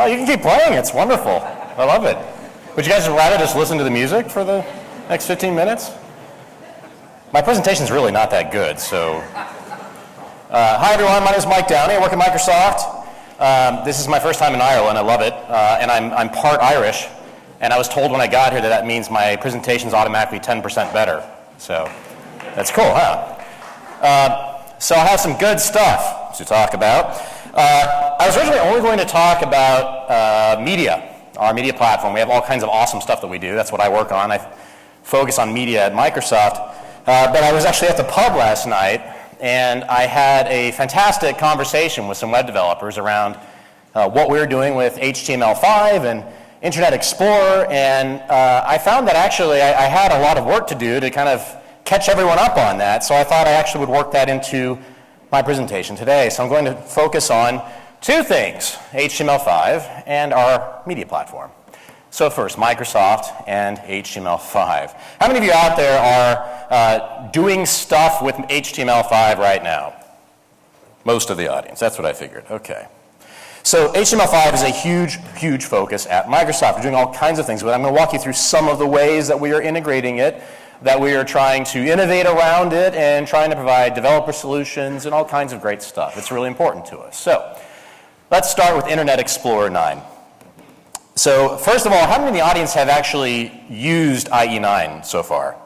Oh, you can keep playing. It's wonderful. I love it. Would you guys rather just listen to the music for the next 15 minutes? My presentation's really not that good, so. Hi, everyone. My name is Mike Downey. I work at Microsoft. This is my first time in Ireland. I love it. And I'm part Irish. And I was told when I got here that means my presentation's automatically 10% better. So that's cool, huh? So I have some good stuff to talk about. I was originally only going to talk about media, our media platform. We have all kinds of awesome stuff that we do. That's what I work on. I focus on media at Microsoft. But I was actually at the pub last night, and I had a fantastic conversation with some web developers around what we were doing with HTML5 and Internet Explorer, and I found that actually I had a lot of work to do to kind of catch everyone up on that, so I thought I actually would work that into my presentation today. So I'm going to focus on two things, HTML5 and our media platform. So first, Microsoft and HTML5. How many of you out there are doing stuff with HTML5 right now? Most of the audience, that's what I figured, okay. So HTML5 is a huge, huge focus at Microsoft. We're doing all kinds of things with it. I'm going to walk you through some of the ways that we are integrating it, that we are trying to innovate around it and trying to provide developer solutions and all kinds of great stuff. It's really important to us. So let's start with Internet Explorer 9. So first of all, how many in the audience have actually used IE9 so far?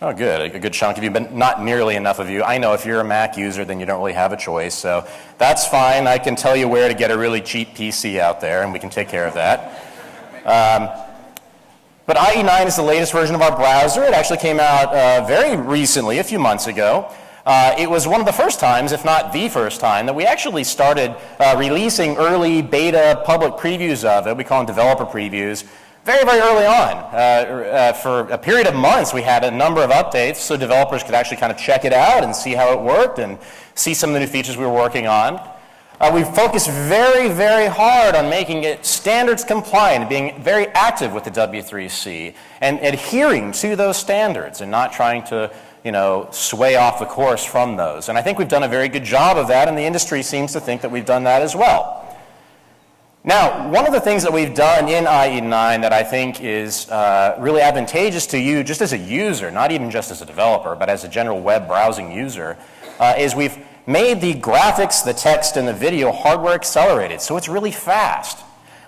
Oh, good. A good chunk of you, but not nearly enough of you. I know if you're a Mac user, then you don't really have a choice. So that's fine. I can tell you where to get a really cheap PC out there, and we can take care of that. But IE9 is the latest version of our browser. It actually came out very recently, a few months ago. It was one of the first times, if not the first time, that we actually started releasing early beta public previews of it. We call them developer previews. Very, very early on. For a period of months, we had a number of updates so developers could actually kind of check it out and see how it worked and see some of the new features we were working on. We focused very, very hard on making it standards compliant, being very active with the W3C and adhering to those standards and not trying to, sway off the course from those. And I think we've done a very good job of that, and the industry seems to think that we've done that as well. Now, one of the things that we've done in IE9 that I think is really advantageous to you just as a user, not even just as a developer, but as a general web browsing user, is we've made the graphics, the text, and the video hardware accelerated, so it's really fast.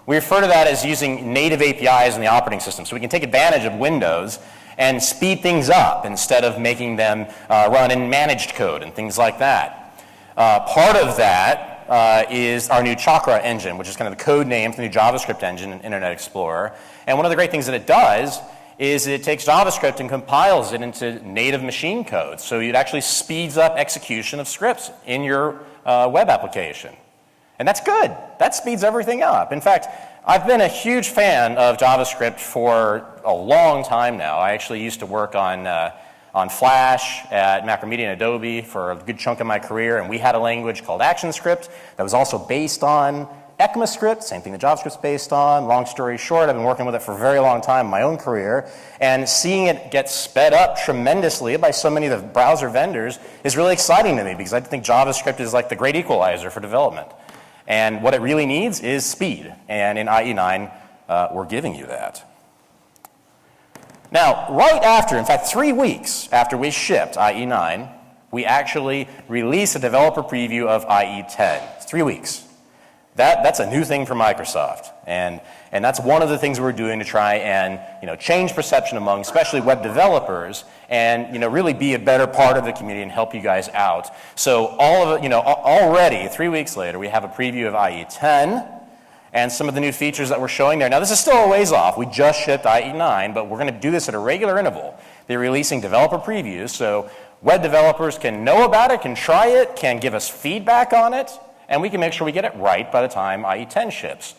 We refer to that as using native APIs in the operating system, so we can take advantage of Windows and speed things up instead of making them run in managed code and things like that. Part of that is our new Chakra engine, which is kind of the code name for the new JavaScript engine in Internet Explorer. And one of the great things that it does is it takes JavaScript and compiles it into native machine code. So it actually speeds up execution of scripts in your web application. And that's good. That speeds everything up. In fact, I've been a huge fan of JavaScript for a long time now. I actually used to work on Flash at Macromedia and Adobe for a good chunk of my career, and we had a language called ActionScript that was also based on ECMAScript, same thing that JavaScript's based on. Long story short, I've been working with it for a very long time in my own career, and seeing it get sped up tremendously by so many of the browser vendors is really exciting to me because I think JavaScript is like the great equalizer for development. And what it really needs is speed, and in IE9, we're giving you that. Now, right after, in fact, 3 weeks after we shipped IE9, we actually released a developer preview of IE10. It's 3 weeks. That's a new thing for Microsoft, and that's one of the things we're doing to try and change perception among especially web developers and really be a better part of the community and help you guys out. So all of it, already 3 weeks later, we have a preview of IE10 and some of the new features that we're showing there. Now this is still a ways off. We just shipped IE9, but we're going to do this at a regular interval. They're releasing developer previews, so web developers can know about it, can try it, can give us feedback on it, and we can make sure we get it right by the time IE10 ships.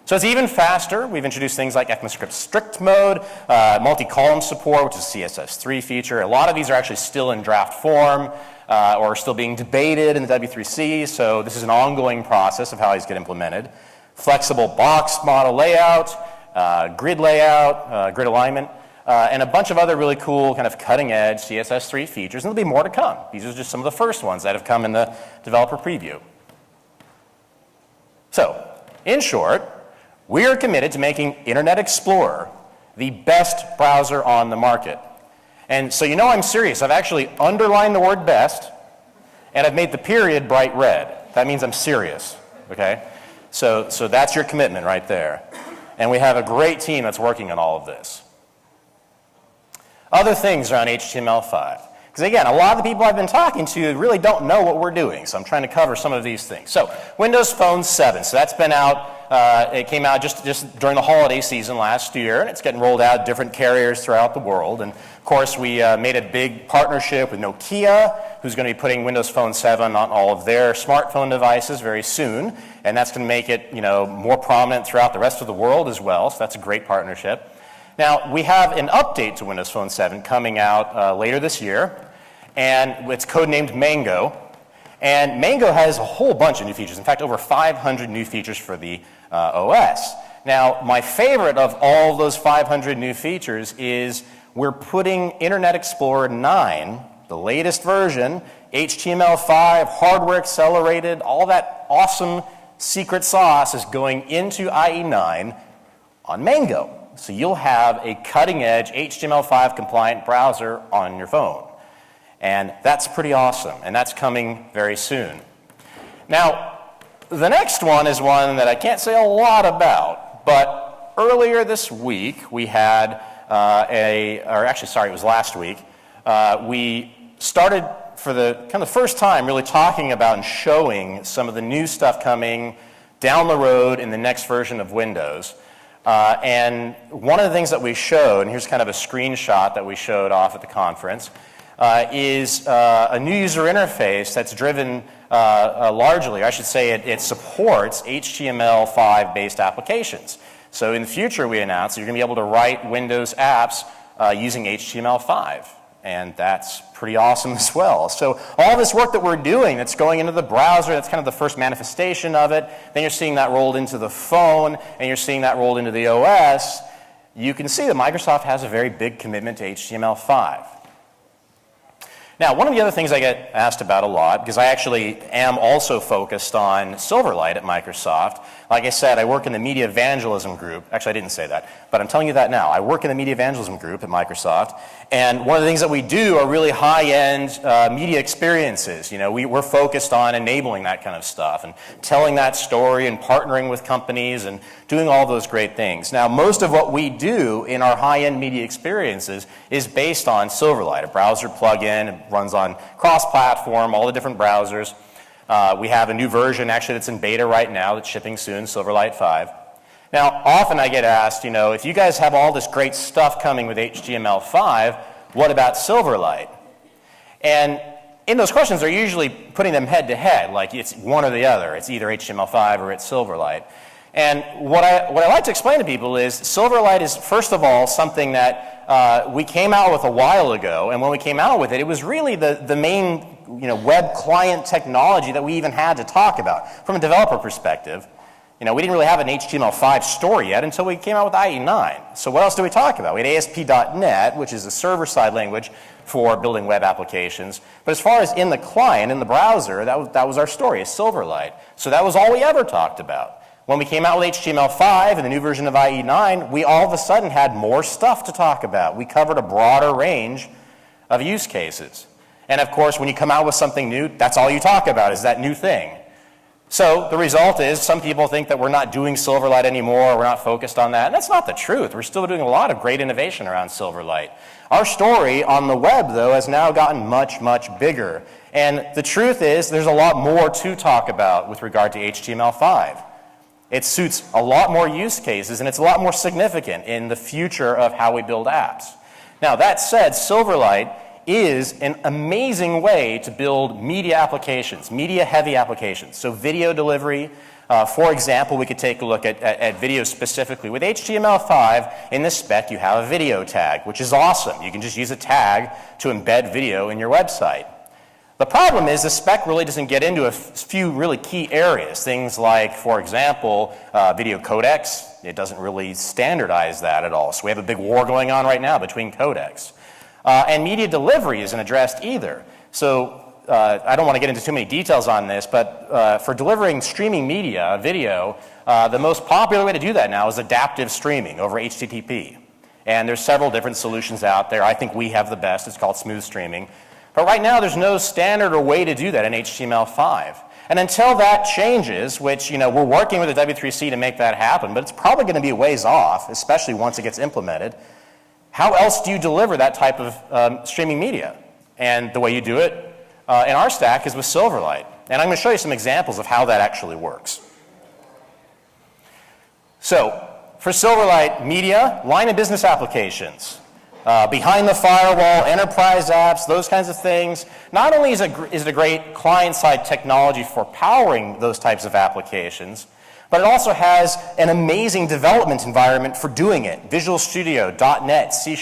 So it's even faster. We've introduced things like ECMAScript strict mode, multi-column support, which is a CSS3 feature. A lot of these are actually still in draft form or still being debated in the W3C, so this is an ongoing process of how these get implemented. Flexible box model layout, grid layout, grid alignment, and a bunch of other really cool kind of cutting-edge CSS3 features, and there'll be more to come. These are just some of the first ones that have come in the developer preview. So, In short, we are committed to making Internet Explorer the best browser on the market. And so you know I'm serious. I've actually underlined the word best, and I've made the period bright red. That means I'm serious, okay? So that's your commitment right there. And we have a great team that's working on all of this. Other things around HTML5. Because again, a lot of the people I've been talking to really don't know what we're doing, so I'm trying to cover some of these things. So Windows Phone 7, so that's been out, it came out just during the holiday season last year, and it's getting rolled out different carriers throughout the world. And of course, we made a big partnership with Nokia, who's going to be putting Windows Phone 7 on all of their smartphone devices very soon, and that's going to make it, more prominent throughout the rest of the world as well, so that's a great partnership. Now, we have an update to Windows Phone 7 coming out later this year, and it's codenamed Mango. And Mango has a whole bunch of new features. In fact, over 500 new features for the OS. Now, my favorite of all of those 500 new features is we're putting Internet Explorer 9, the latest version, HTML5, hardware accelerated, all that awesome secret sauce is going into IE9 on Mango. So you'll have a cutting-edge HTML5 compliant browser on your phone. And that's pretty awesome, and that's coming very soon. Now, the next one is one that I can't say a lot about, but earlier this week we had it was last week, we started for the kind of first time really talking about and showing some of the new stuff coming down the road in the next version of Windows. And one of the things that we showed, and here's kind of a screenshot that we showed off at the conference, is a new user interface that's driven largely, I should say it supports HTML5-based applications. So in the future, we announced that you're going to be able to write Windows apps using HTML5. And that's pretty awesome as well. So all this work that we're doing that's going into the browser, that's kind of the first manifestation of it. Then you're seeing that rolled into the phone, and you're seeing that rolled into the OS. You can see that Microsoft has a very big commitment to HTML5. Now, one of the other things I get asked about a lot, because I actually am also focused on Silverlight at Microsoft. Like I said, I work in the media evangelism group. Actually, I didn't say that, but I'm telling you that now. I work in the media evangelism group at Microsoft, and one of the things that we do are really high-end media experiences. We're focused on enabling that kind of stuff and telling that story and partnering with companies and doing all those great things. Now, most of what we do in our high-end media experiences is based on Silverlight, a browser plugin. It runs on cross-platform, all the different browsers. We have a new version actually that's in beta right now that's shipping soon, Silverlight 5. Now, often I get asked, if you guys have all this great stuff coming with HTML5, what about Silverlight? And in those questions, they're usually putting them head to head, like it's one or the other. It's either HTML5 or it's Silverlight. And what I like to explain to people is Silverlight is, first of all, something that we came out with a while ago. And when we came out with it, it was really the main web client technology that we even had to talk about. From a developer perspective, we didn't really have an HTML5 story yet until we came out with IE9. So what else do we talk about? We had ASP.NET, which is a server-side language for building web applications. But as far as in the client, in the browser, that was our story, Silverlight. So that was all we ever talked about. When we came out with HTML5 and the new version of IE9, we all of a sudden had more stuff to talk about. We covered a broader range of use cases. And of course, when you come out with something new, that's all you talk about is that new thing. So the result is some people think that we're not doing Silverlight anymore, we're not focused on that. And that's not the truth. We're still doing a lot of great innovation around Silverlight. Our story on the web, though, has now gotten much, much bigger. And the truth is there's a lot more to talk about with regard to HTML5. It suits a lot more use cases, and it's a lot more significant in the future of how we build apps. Now, that said, Silverlight is an amazing way to build media applications, media-heavy applications. So video delivery, for example, we could take a look at video specifically. With HTML5, in this spec, you have a video tag, which is awesome. You can just use a tag to embed video in your website. The problem is the spec really doesn't get into a few really key areas. Things like, for example, video codecs. It doesn't really standardize that at all. So we have a big war going on right now between codecs. And media delivery isn't addressed either. So I don't want to get into too many details on this, but for delivering streaming media, video, the most popular way to do that now is adaptive streaming over HTTP. And there's several different solutions out there. I think we have the best. It's called smooth streaming. But right now, there's no standard or way to do that in HTML5. And until that changes, which, we're working with the W3C to make that happen, but it's probably going to be a ways off, especially once it gets implemented. How else do you deliver that type of streaming media? And the way you do it in our stack is with Silverlight. And I'm going to show you some examples of how that actually works. So, for Silverlight media, line of business applications, behind the firewall, enterprise apps, those kinds of things. Not only is it a great client-side technology for powering those types of applications, but it also has an amazing development environment for doing it. Visual Studio, .NET, C#.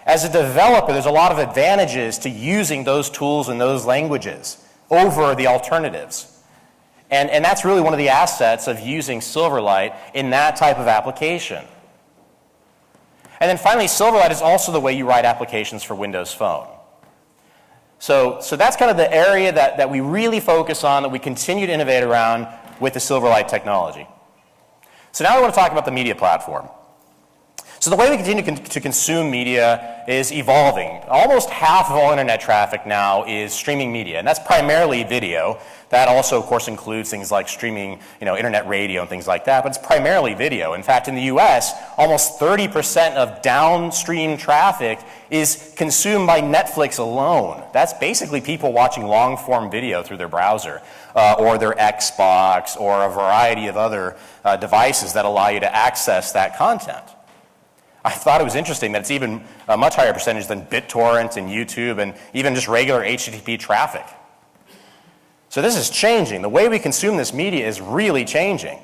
As a developer, there's a lot of advantages to using those tools and those languages over the alternatives. And that's really one of the assets of using Silverlight in that type of application. And then finally, Silverlight is also the way you write applications for Windows Phone. So that's kind of the area that we really focus on, that we continue to innovate around with the Silverlight technology. So now I want to talk about the media platform. So the way we continue to consume media is evolving. Almost half of all internet traffic now is streaming media, and that's primarily video. That also, of course, includes things like streaming, internet radio and things like that, but it's primarily video. In fact, in the US, almost 30% of downstream traffic is consumed by Netflix alone. That's basically people watching long-form video through their browser, or their Xbox, or a variety of other devices that allow you to access that content. I thought it was interesting that it's even a much higher percentage than BitTorrent and YouTube and even just regular HTTP traffic. So this is changing. The way we consume this media is really changing.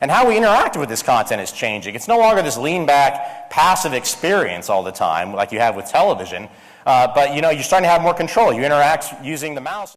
And how we interact with this content is changing. It's no longer this lean-back, passive experience all the time like you have with television, but you're starting to have more control. You interact using the mouse.